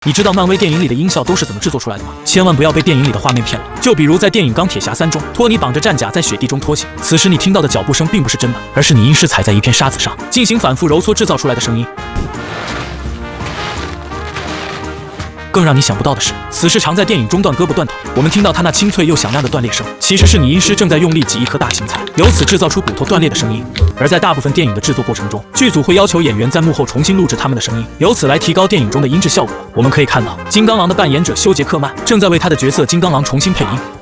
你知道漫威电影里的音效都是怎么制作出来的吗？千万不要被电影里的画面骗了。就比如在电影《钢铁侠3》中，托尼绑着战甲在雪地中拖行，此时你听到的脚步声并不是真的，而是你因湿踩在一片沙子上，进行反复揉搓制造出来的声音。更让你想不到的是，此时常在电影中断胳膊断腿，我们听到他那清脆又响亮的断裂声，其实是你医师正在用力挤一颗大青菜，由此制造出骨头断裂的声音。而在大部分电影的制作过程中，剧组会要求演员在幕后重新录制他们的声音，由此来提高电影中的音质效果。我们可以看到，金刚狼的扮演者休·杰克曼正在为他的角色金刚狼重新配音。